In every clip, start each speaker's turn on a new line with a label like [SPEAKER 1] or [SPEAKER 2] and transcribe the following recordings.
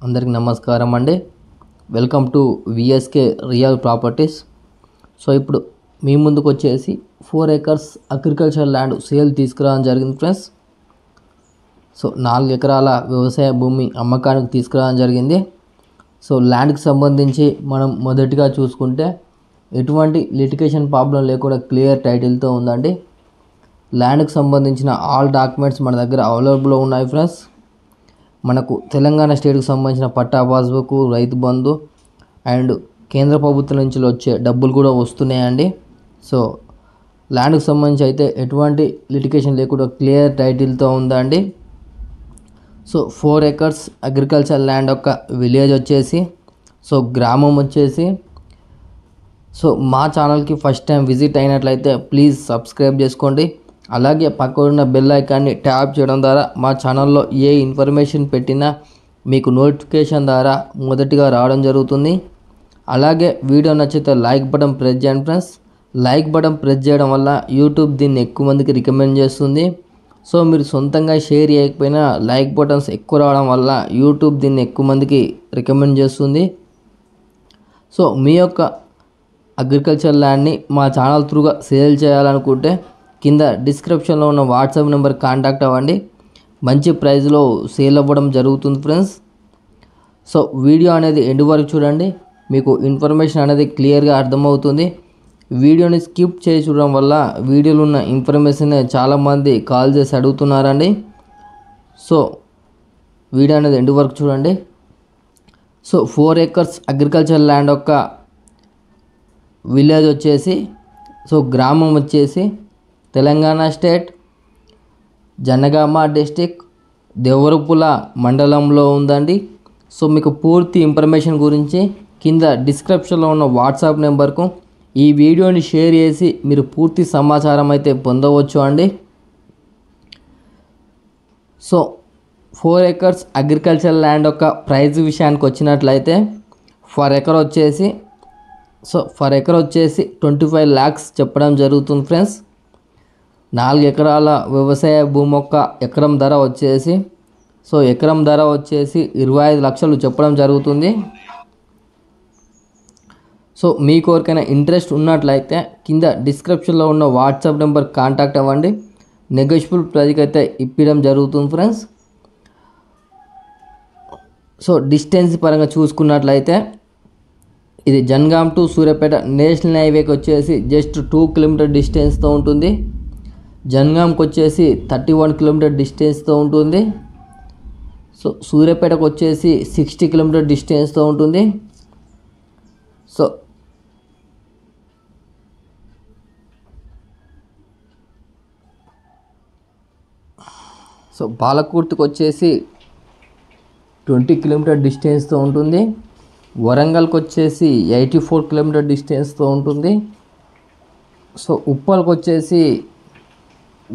[SPEAKER 1] అందరికీ నమస్కారం అండి. Welcome to VSK real properties. So ఇప్పుడు మీ ముందుకు వచ్చేసి 4 acres అగ్రికల్చర్ ల్యాండ్ సేల్ తీసుకురావడం జరిగింది ఫ్రెండ్స్. సో 4 ఎకరాల వ్యవసాయ భూమి అమ్మకానికి తీసుకురావడం జరిగింది. సో ల్యాండ్కి సంబంధించి మనం మొదటిగా చూసుకుంటే ఎటువంటి లిటిగేషన్ ప్రాబ్లం లేకుండా క్లియర్ టైటిల్తో ఉందండి. ల్యాండ్కి సంబంధించిన ఆల్ డాక్యుమెంట్స్ మన దగ్గర అవైలబుల్లో ఉన్నాయి ఫ్రెండ్స్. మనకు తెలంగాణ స్టేట్కి సంబంధించిన పట్టా పాస్బుక్, రైతు బంధు అండ్ కేంద్ర ప్రభుత్వం నుంచి వచ్చే డబ్బులు కూడా వస్తున్నాయండి. సో ల్యాండ్కి సంబంధించి అయితే ఎటువంటి లిటిగేషన్ లేకుండా క్లియర్ టైటిల్తో ఉందండి. సో 4 acres అగ్రికల్చర్ ల్యాండ్ యొక్క విలేజ్ వచ్చేసి, సో గ్రామం వచ్చేసి, సో మా ఛానల్కి ఫస్ట్ టైం విజిట్ అయినట్లయితే ప్లీజ్ సబ్స్క్రైబ్ చేసుకోండి. అలాగే పక్కన ఉన్న బెల్ ఐకాన్ని ట్యాప్ చేయడం ద్వారా మా ఛానల్లో ఏ ఇన్ఫర్మేషన్ పెట్టినా మీకు నోటిఫికేషన్ ద్వారా మొదటిగా రావడం జరుగుతుంది. అలాగే వీడియో నచ్చితే లైక్ బటన్ ప్రెస్ చేయండి ఫ్రెండ్స్. లైక్ బటన్ ప్రెస్ చేయడం వల్ల యూట్యూబ్ దీన్ని ఎక్కువ మందికి రికమెండ్ చేస్తుంది. సో మీరు సొంతంగా షేర్ చేయకపోయినా లైక్ బటన్స్ ఎక్కువ రావడం వల్ల యూట్యూబ్ దీన్ని ఎక్కువ మందికి రికమెండ్ చేస్తుంది. సో మీ యొక్క అగ్రికల్చర్ ల్యాండ్ని మా ఛానల్ త్రూగా సేల్ చేయాలనుకుంటే కింద డిస్క్రిప్షన్లో ఉన్న వాట్సాప్ నెంబర్ కాంటాక్ట్ అవ్వండి. మంచి ప్రైస్లో సేల్ అవ్వడం జరుగుతుంది ఫ్రెండ్స్. సో వీడియో అనేది ఎండ్ వరకు చూడండి, మీకు ఇన్ఫర్మేషన్ అనేది క్లియర్గా అర్థమవుతుంది. వీడియోని స్కిప్ చేసి చూడడం వల్ల వీడియోలో ఉన్న ఇన్ఫర్మేషన్ చాలామంది కాల్ చేసి అడుగుతున్నారండి. సో వీడియో అనేది ఎండ్ వరకు చూడండి. సో 4 acres అగ్రికల్చర్ ల్యాండ్ యొక్క విలేజ్ వచ్చేసి, సో గ్రామం వచ్చేసి తెలంగాణ స్టేట్ జనగామ డిస్టిక్ దేవరపుల మండలంలో ఉందండి. సో మీకు పూర్తి ఇన్ఫర్మేషన్ గురించి కింద డిస్క్రిప్షన్లో ఉన్న వాట్సాప్ నెంబర్కు ఈ వీడియోని షేర్ చేసి మీరు పూర్తి సమాచారం అయితే పొందవచ్చు అండి. సో 4 acres అగ్రికల్చర్ ల్యాండ్ యొక్క ప్రైస్ విషయానికి వచ్చినట్లయితే ఫర్ ఎకర్ వచ్చేసి 25 lakhs చెప్పడం జరుగుతుంది ఫ్రెండ్స్. 4 ఎకరాల వ్యవసాయ భూమి యొక్క ఎకరం ధర వచ్చేసి, సో ఎకరం ధర వచ్చేసి 25 లక్షలు చెప్పడం జరుగుతుంది. సో మీకు ఎవరికైనా ఇంట్రెస్ట్ ఉన్నట్లయితే కింద డిస్క్రిప్షన్లో ఉన్న వాట్సాప్ నెంబర్ కాంటాక్ట్ అవ్వండి. నెగోషియబుల్ ప్రైస్కి అయితే ఇప్పడం జరుగుతుంది ఫ్రెండ్స్. సో డిస్టెన్స్ పరంగా చూసుకున్నట్లయితే ఇది జనగాం టు సూర్యాపేట నేషనల్ హైవేకి వచ్చేసి జస్ట్ 2 kilometer డిస్టెన్స్తో ఉంటుంది. జనగాంకి వచ్చేసి 31 kilometer డిస్టెన్స్తో ఉంటుంది. సో సూర్యాపేటకు వచ్చేసి 60 kilometer డిస్టెన్స్తో ఉంటుంది. సో పాలకుర్తికి వచ్చేసి 20 kilometer డిస్టెన్స్తో ఉంటుంది. వరంగల్కి వచ్చేసి 84 kilometer డిస్టెన్స్తో ఉంటుంది. సో ఉప్పల్కి వచ్చేసి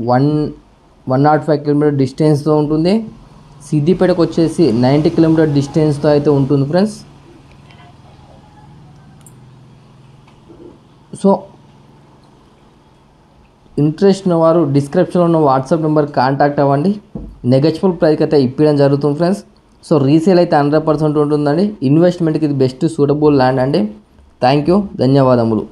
[SPEAKER 1] 105 kilometer డిస్టెన్స్తో ఉంటుంది. సిద్దిపేటకు వచ్చేసి 90 kilometer డిస్టెన్స్తో అయితే ఉంటుంది ఫ్రెండ్స్. సో ఇంట్రెస్ట్ ఉన్న వారు డిస్క్రిప్షన్లో ఉన్న వాట్సాప్ నెంబర్ కాంటాక్ట్ అవ్వండి. నెగోషియబుల్ ప్రైస్కి అయితే ఇప్పడం జరుగుతుంది ఫ్రెండ్స్. సో రీసేల్ అయితే 100% ఉంటుందండి. ఇన్వెస్ట్మెంట్కి ఇది బెస్ట్ సూటబుల్ ల్యాండ్ అండి. థ్యాంక్ యూ, ధన్యవాదములు.